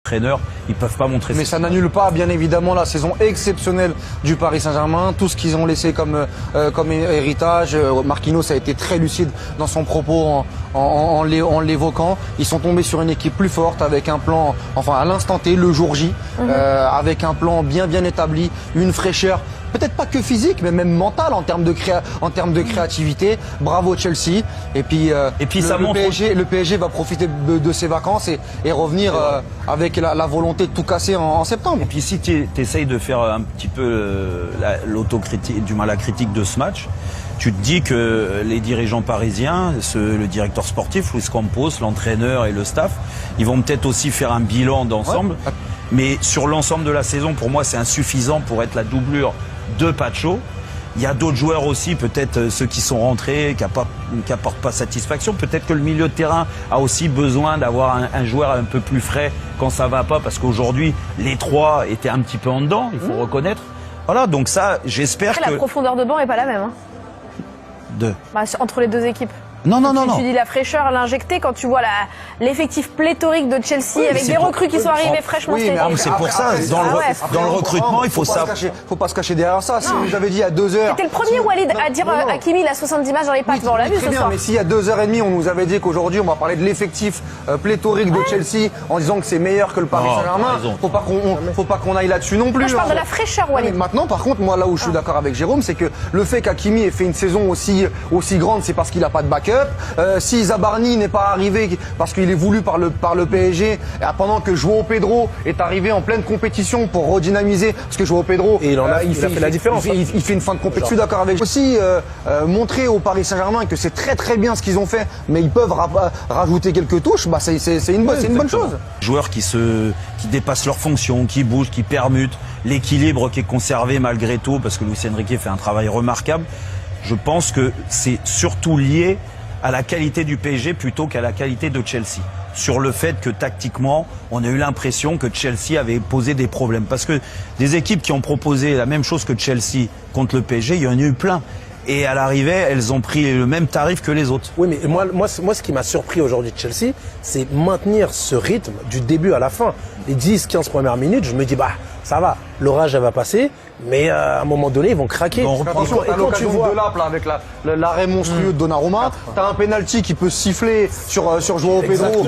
Entraîneurs, ils peuvent pas montrer. Mais ça n'annule pas, bien évidemment, la saison exceptionnelle du Paris Saint-Germain, tout ce qu'ils ont laissé comme héritage. Marquinhos a été très lucide dans son propos en l'évoquant. Ils sont tombés sur une équipe plus forte avec un plan, enfin à l'instant T, le jour J, avec un plan bien établi, une fraîcheur. Peut-être pas que physique, mais même mentale en termes de créativité. Bravo Chelsea. Et puis le PSG va profiter de ses vacances et revenir avec la volonté de tout casser en septembre. Et puis si tu essayes de faire un petit peu l'autocritique, la critique de ce match, tu te dis que les dirigeants parisiens, le directeur sportif, Luis Campos, l'entraîneur et le staff, ils vont peut-être aussi faire un bilan d'ensemble. Ouais. Mais sur l'ensemble de la saison, pour moi, c'est insuffisant pour être la doublure de Pacho. Il y a d'autres joueurs aussi, peut-être ceux qui sont rentrés, qui apportent pas satisfaction. Peut-être que le milieu de terrain a aussi besoin d'avoir un joueur un peu plus frais quand ça va pas, parce qu'aujourd'hui, les trois étaient un petit peu en dedans, il faut reconnaître. Voilà, donc ça, j'espère que... La profondeur de banc est pas la même. Hein. Entre les deux équipes. Non. Tu dis la fraîcheur, l'injecter quand tu vois l'effectif pléthorique de Chelsea avec des recrues qui sont arrivées fraîchement. Oui, mais c'est pour ça, dans le recrutement, il faut ça. Faut pas se cacher derrière ça. Si vous avez dit à 2 heures. C'était le premier Walid à dire Hakimi, il a 70 matchs dans les pattes. On l'a vu ce soir. Mais si à 2h30, on nous avait dit qu'aujourd'hui, on va parler de l'effectif pléthorique de Chelsea en disant que c'est meilleur que le Paris Saint-Germain, faut pas qu'on aille là-dessus non plus. Moi, je parle de la fraîcheur, Walid. Maintenant, par contre, moi, là où je suis d'accord avec Jérôme, c'est que le fait qu'Hakimi ait fait une saison aussi grande, c'est parce qu'il a pas de backup. Si Zabarni n'est pas arrivé parce qu'il est voulu par le PSG, pendant que João Pedro est arrivé en pleine compétition pour redynamiser, parce que João Pedro, il fait la différence. Il fait une fin de compétition. Je suis d'accord avec aussi montrer au Paris Saint-Germain que c'est très bien ce qu'ils ont fait, mais ils peuvent rajouter quelques touches. Bah c'est une bonne chose. Joueurs qui dépassent leurs fonctions, qui bougent, qui permutent, l'équilibre qui est conservé malgré tout, parce que Luis Enrique fait un travail remarquable. Je pense que c'est surtout lié à la qualité du PSG plutôt qu'à la qualité de Chelsea. Sur le fait que tactiquement, on a eu l'impression que Chelsea avait posé des problèmes. Parce que des équipes qui ont proposé la même chose que Chelsea contre le PSG, il y en a eu plein. Et à l'arrivée, elles ont pris le même tarif que les autres. Oui, mais moi ce qui m'a surpris aujourd'hui de Chelsea, c'est maintenir ce rythme du début à la fin. Les 10-15 premières minutes, je me dis, ça va, l'orage, elle va passer, mais à un moment donné, ils vont craquer. Attention, à l'occasion de l'app, avec l'arrêt monstrueux de Donnarumma, t'as un penalty qui peut siffler sur João Pedro,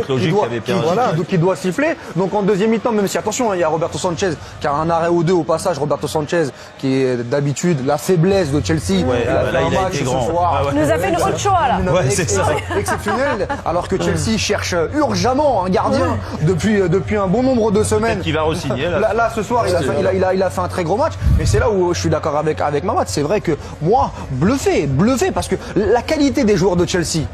qui doit siffler. Donc en deuxième mi-temps, même si, attention, il y a Roberto Sanchez qui a un arrêt ou deux au passage, Roberto Sanchez qui est d'habitude la faiblesse de Chelsea. Là, il a été grand. Il nous a fait une Ochoa, là. Ouais, c'est ça. Exceptionnel, alors que Chelsea cherche urgemment un gardien depuis un bon nombre de semaines. Peut-être qu'il va re-signer. Là, ce soir, il a fait un très gros match. Mais c'est là où je suis d'accord avec Mamad. C'est vrai que moi, bluffé, parce que la qualité des joueurs de Chelsea,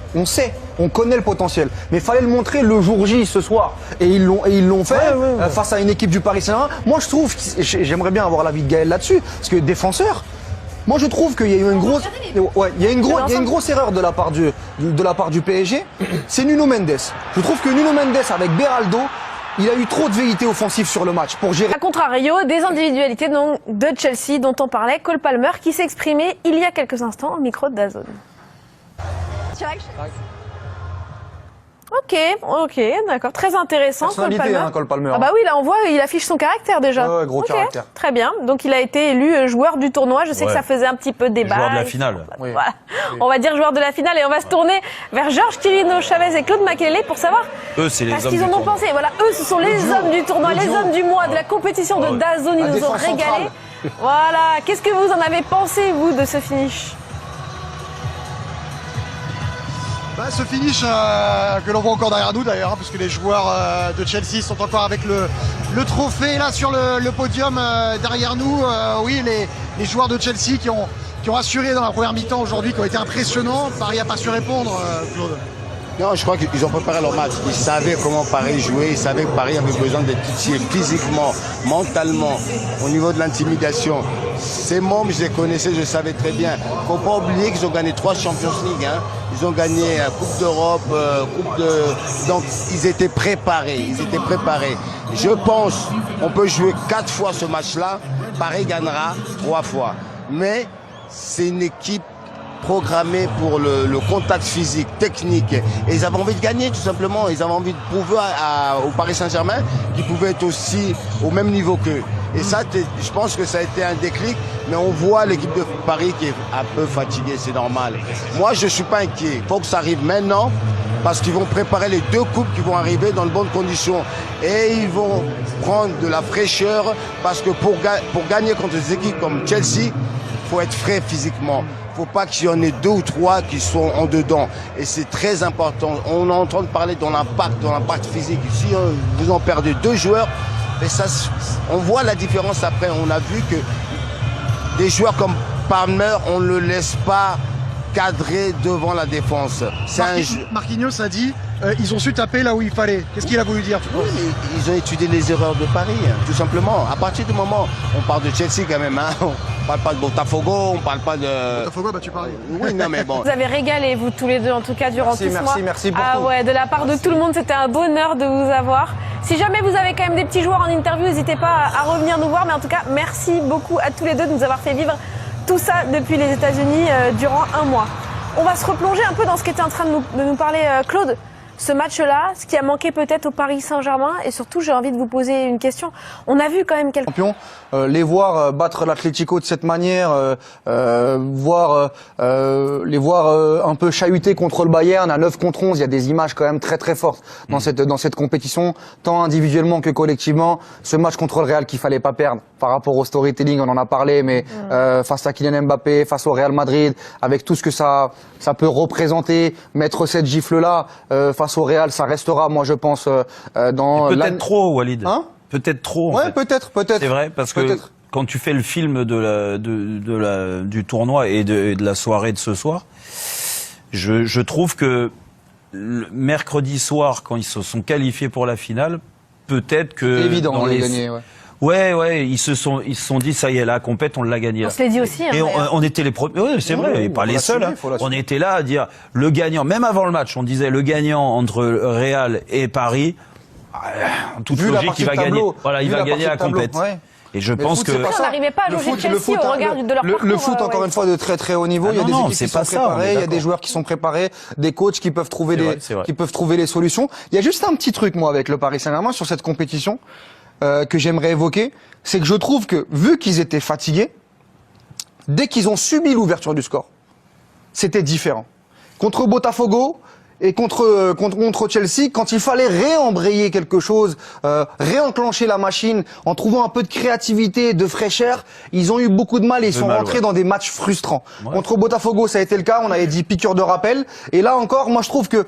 on connaît le potentiel. Mais il fallait le montrer le jour J ce soir. Et ils l'ont fait face à une équipe du Paris Saint-Germain. Moi, je trouve, j'aimerais bien avoir l'avis de Gaël là-dessus, parce que défenseur, moi je trouve qu'il y a eu une grosse erreur de la part du PSG. C'est Nuno Mendes. Je trouve que Nuno Mendes avec Beraldo, il a eu trop de velléité offensive sur le match pour gérer. A contrario, des individualités de Chelsea dont on parlait, Cole Palmer qui s'est exprimé il y a quelques instants au micro de DAZN. Ok, d'accord, très intéressant. Cole Palmer. Cole Palmer. Ah bah oui, là on voit, il affiche son caractère déjà. Ouais, gros caractère. Très bien, donc il a été élu joueur du tournoi. Je sais que ça faisait un petit peu débat. Joueur de la finale. Voilà. On va dire joueur de la finale et on va se tourner vers Georges Quirino Chavez et Claude Makélélé pour savoir c'est les ce qu'ils en ont pensé. Voilà, eux ce sont les hommes du tournoi, les hommes du mois de la compétition de DAZN. Ils nous ont régalé. Voilà, qu'est-ce que vous en avez pensé vous de ce finish? Ce finish que l'on voit encore derrière nous d'ailleurs, parce que les joueurs de Chelsea sont encore avec le trophée là sur le podium derrière nous. Oui, les joueurs de Chelsea qui ont assuré dans la première mi-temps aujourd'hui, qui ont été impressionnants. Paris n'a pas su répondre, Claude. Non, je crois qu'ils ont préparé leur match. Ils savaient comment Paris jouait, ils savaient que Paris avait besoin d'être titillé physiquement, mentalement, au niveau de l'intimidation. Ces membres, je les connaissais, je savais très bien. Il ne faut pas oublier qu'ils ont gagné 3 Champions League. Ils ont gagné Coupe d'Europe, Donc, ils étaient préparés. Je pense qu'on peut jouer 4 fois ce match-là. Paris gagnera 3 fois. Mais c'est une équipe programmés pour le contact physique, technique. Et ils avaient envie de gagner, tout simplement. Ils avaient envie de prouver au Paris Saint-Germain qu'ils pouvaient être aussi au même niveau qu'eux. Et ça, je pense que ça a été un déclic. Mais on voit l'équipe de Paris qui est un peu fatiguée, c'est normal. Moi, je suis pas inquiet. Il faut que ça arrive maintenant, parce qu'ils vont préparer les 2 coupes qui vont arriver dans de bonnes conditions. Et ils vont prendre de la fraîcheur, parce que pour gagner contre des équipes comme Chelsea, il faut être frais physiquement. Il ne faut pas qu'il y en ait 2 ou 3 qui sont en dedans. Et c'est très important. On est en train de parler de l'impact physique. Si vous en perdez 2 joueurs, et ça, on voit la différence après. On a vu que des joueurs comme Palmer, on ne le laisse pas cadrer devant la défense. Marquinhos a dit ils ont su taper là où il fallait. Qu'est-ce qu'il a voulu dire? Oui, mais ils ont étudié les erreurs de Paris, tout simplement. À partir du moment, on parle de Chelsea quand même, hein. On parle pas de Botafogo, on parle pas de... Botafogo, bah tu parlais. Oui, non mais bon. Vous avez régalé, vous tous les deux, en tout cas, durant tout ce mois. Merci beaucoup. Ah ouais, de la part de tout le monde, c'était un bonheur de vous avoir. Si jamais vous avez quand même des petits joueurs en interview, n'hésitez pas à revenir nous voir. Mais en tout cas, merci beaucoup à tous les deux de nous avoir fait vivre tout ça depuis les États-Unis durant un mois. On va se replonger un peu dans ce qu'était en train de nous parler Claude. Ce match-là, ce qui a manqué peut-être au Paris Saint-Germain, et surtout j'ai envie de vous poser une question. On a vu quand même quelques champions, les voir battre l'Atlético de cette manière, les voir un peu chahuter contre le Bayern à 9 contre 11, il y a des images quand même très très fortes dans cette compétition, tant individuellement que collectivement. Ce match contre le Real qu'il fallait pas perdre par rapport au storytelling, on en a parlé, mais face à Kylian Mbappé, face au Real Madrid, avec tout ce que ça peut représenter, mettre cette gifle-là face au Real, ça restera, moi je pense, dans... Peut-être trop, Walid. Hein? Peut-être trop. Ouais, peut-être. C'est vrai, parce que quand tu fais le film du tournoi et de la soirée de ce soir, je trouve que le mercredi soir, quand ils se sont qualifiés pour la finale, peut-être que... C'est évident, on l'a gagné, ouais. Ouais, ils se sont dit, ça y est, la compète, on l'a gagné. On se l'est dit aussi. Et on était les premiers, ouais, c'est vrai, et pas les seuls. Hein. On était là à dire, le gagnant, même avant le match, on disait le gagnant entre Real et Paris, en toute logique, il va gagner. Voilà, il va gagner la compète. Ouais. Et je pense que... On n'arrivait pas à jauger Chelsea au regard de leur parcours. Le foot, encore une fois, de très très haut niveau. Il y a des équipes qui sont préparées, il y a des joueurs qui sont préparés, des coachs qui peuvent trouver les solutions. Il y a juste un petit truc, moi, avec le Paris Saint-Germain sur cette compétition, que j'aimerais évoquer, c'est que je trouve que, vu qu'ils étaient fatigués, dès qu'ils ont subi l'ouverture du score, c'était différent. Contre Botafogo et contre Chelsea, quand il fallait réembrayer quelque chose, réenclencher la machine, en trouvant un peu de créativité, de fraîcheur, ils ont eu beaucoup de mal et ils sont rentrés dans des matchs frustrants. Ouais. Contre Botafogo, ça a été le cas, on avait dit piqûre de rappel, et là encore, moi je trouve que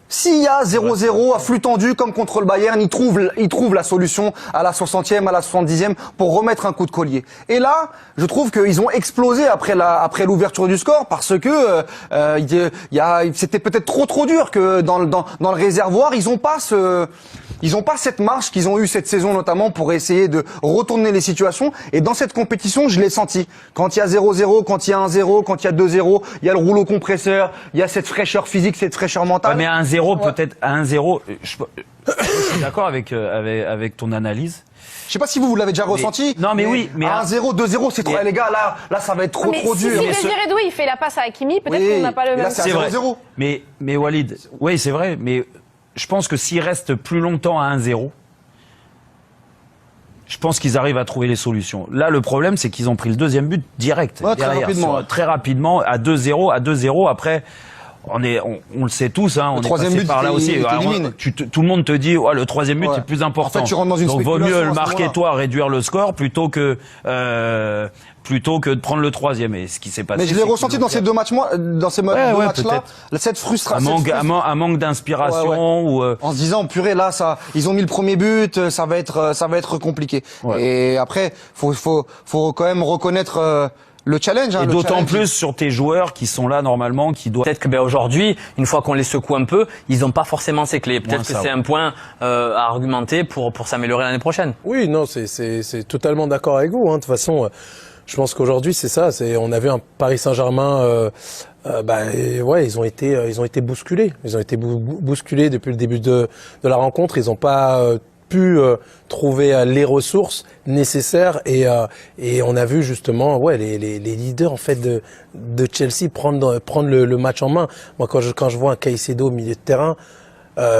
s'il y a 0-0 à flux tendu comme contre le Bayern, ils trouvent la solution à la 60e, à la 70e pour remettre un coup de collier. Et là, je trouve qu'ils ont explosé après l'ouverture du score parce que c'était peut-être trop dur que dans le réservoir, ils ont pas cette marche qu'ils ont eu cette saison notamment pour essayer de retourner les situations. Et dans cette compétition, je l'ai senti. Quand il y a 0-0, quand il y a 1-0, quand il y a 2-0, il y a le rouleau compresseur, il y a cette fraîcheur physique, cette fraîcheur mentale. Ouais, mais à 1-0, peut-être à 1-0, je suis d'accord avec ton analyse. Je sais pas si vous l'avez déjà ressenti. Non, mais oui. Mais à 1-0, 2-0, c'est trop. Les gars, là, ça va être trop dur. Si Désiré Doué, il fait la passe à Hakimi, peut-être qu'on n'a pas le même. C'est vrai. 0-0. Mais Walid, oui, c'est vrai. Mais je pense que s'il reste plus longtemps à 1-0, je pense qu'ils arrivent à trouver les solutions. Là, le problème, c'est qu'ils ont pris le deuxième but direct. Ouais, très rapidement, à 2-0. Après, on le sait tous, hein, on est passé par là aussi. Tout le monde te dit, le troisième but, c'est plus important. En fait, tu rentres dans une Donc, vaut mieux le marquer toi, réduire le score, plutôt que de prendre le troisième. Et ce qui s'est passé. Mais je l'ai ressenti dans ces deux matchs-là, cette frustration. Un manque d'inspiration. Ouais. En se disant, purée, là, ils ont mis le premier but, ça va être compliqué. Ouais. Et après, faut quand même reconnaître, le challenge. Et d'autant plus sur tes joueurs qui sont là normalement, qui doivent... Peut-être que aujourd'hui, une fois qu'on les secoue un peu, ils n'ont pas forcément ces clés. Peut-être que c'est un point à argumenter pour s'améliorer l'année prochaine. Oui, non, c'est totalement d'accord avec vous. Hein. De toute façon, je pense qu'aujourd'hui, c'est ça. On a vu un Paris Saint-Germain... ils ont été bousculés. Ils ont été bousculés depuis le début de la rencontre. Ils n'ont pas pu trouver les ressources nécessaires et on a vu justement les leaders en fait de Chelsea prendre le match en main. Moi quand je vois un Caicedo au milieu de terrain,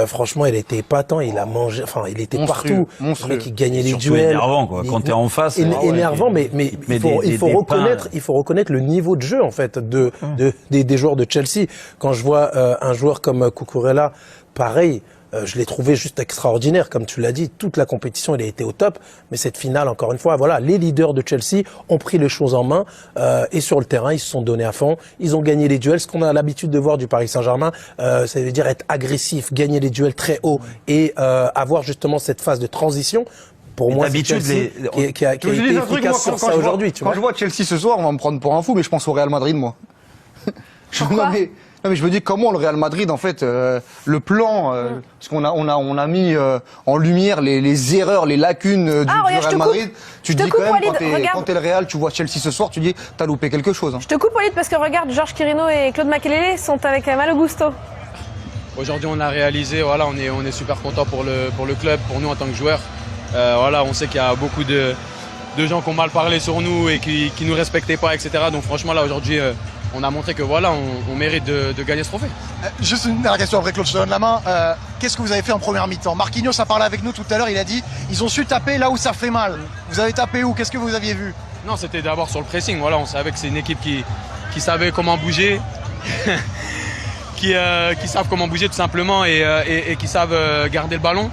franchement, il était épatant, il a mangé, enfin, il était partout. Monstrueux. Le mec, il gagnait les Surtout duels. énervant, quoi. Quand t'es en face. Énervant, mais il faut reconnaître le niveau de jeu, en fait, des joueurs de Chelsea. Quand je vois, un joueur comme Cucurella, pareil, je l'ai trouvé juste extraordinaire, comme tu l'as dit. Toute la compétition, il a été au top. Mais cette finale, encore une fois, voilà, les leaders de Chelsea ont pris les choses en main et sur le terrain, ils se sont donnés à fond. Ils ont gagné les duels. Ce qu'on a l'habitude de voir du Paris Saint-Germain, ça veut dire être agressif, gagner les duels très haut et avoir justement cette phase de transition. Pour moi, c'est Chelsea qui a été efficace sur ça aujourd'hui. Quand je vois Chelsea ce soir, on va me prendre pour un fou, mais je pense au Real Madrid, moi. Non mais je me dis comment le Real Madrid en fait le plan parce qu'on a mis en lumière les erreurs, les lacunes du Real Madrid. Tu te dis quand même quand t'es le Real, tu vois Chelsea ce soir, tu dis t'as loupé quelque chose. Hein. Je te coupe Walid parce que regarde, Georges Quirino et Claude Makelele sont avec Malo Gusto. Aujourd'hui on a réalisé, voilà, on est super content pour le club, pour nous en tant que joueurs. Voilà, on sait qu'il y a beaucoup de gens qui ont mal parlé sur nous et qui nous respectaient pas, etc. Donc franchement là aujourd'hui on a montré que voilà, on mérite de gagner ce trophée. Juste une dernière question après Claude, je te donne la main. Qu'est-ce que vous avez fait en première mi-temps? Marquinhos a parlé avec nous tout à l'heure, il a dit ils ont su taper là où ça fait mal. Vous avez tapé où? Qu'est-ce que vous aviez vu? Non, c'était d'abord sur le pressing. Voilà, on savait que c'est une équipe qui savait comment bouger, qui savent comment bouger tout simplement et qui savent garder le ballon.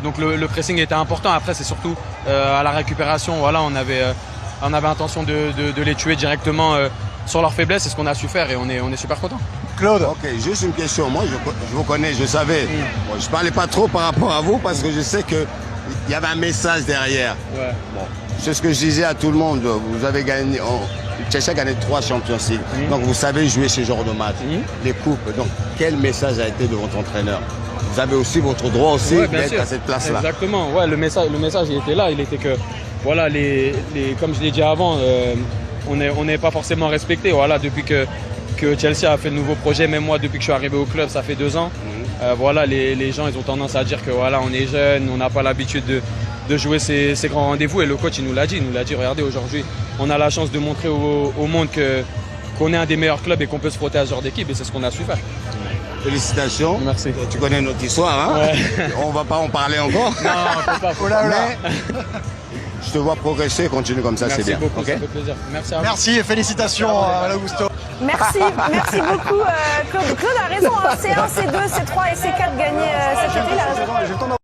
Donc le pressing était important. Après, c'est surtout à la récupération. Voilà, on avait intention de les tuer directement sur leur faiblesse. C'est ce qu'on a su faire et on est super content. Claude. Ok, juste une question. Moi, je vous connais, je savais. Bon, je parlais pas trop par rapport à vous parce que je sais qu'il y avait un message derrière. Ouais. Bon, c'est ce que je disais à tout le monde. Vous avez gagné, Chelsea a gagné 3 Champions League. Donc vous savez jouer ce genre de match, les coupes. Donc quel message a été de votre entraîneur? Vous avez aussi votre droit aussi d'être à cette place-là. Exactement. Ouais, le message il était là. Il était que voilà, comme je l'ai dit avant, on n'est pas forcément respecté. Voilà, depuis que Chelsea a fait le nouveau projet, même moi depuis que je suis arrivé au club, ça fait 2 ans. Voilà, les gens ils ont tendance à dire que voilà, on est jeune, on n'a pas l'habitude de jouer ces grands rendez-vous. Et le coach il nous l'a dit, regardez, aujourd'hui, on a la chance de montrer au monde qu'on est un des meilleurs clubs et qu'on peut se frotter à ce genre d'équipe, et c'est ce qu'on a su faire. Félicitations. Merci. Tu connais notre histoire, hein? Ouais. On va pas en parler encore. Non, on peut pas. Mais je te vois progresser, continue comme ça, c'est bien. Merci beaucoup, Okay? ça fait plaisir. Merci à vous. Merci et félicitations à Malo Gusto. Merci beaucoup Claude. Claude a raison, hein. C1, C2, C3 et C4 gagnés cet été, il a raison.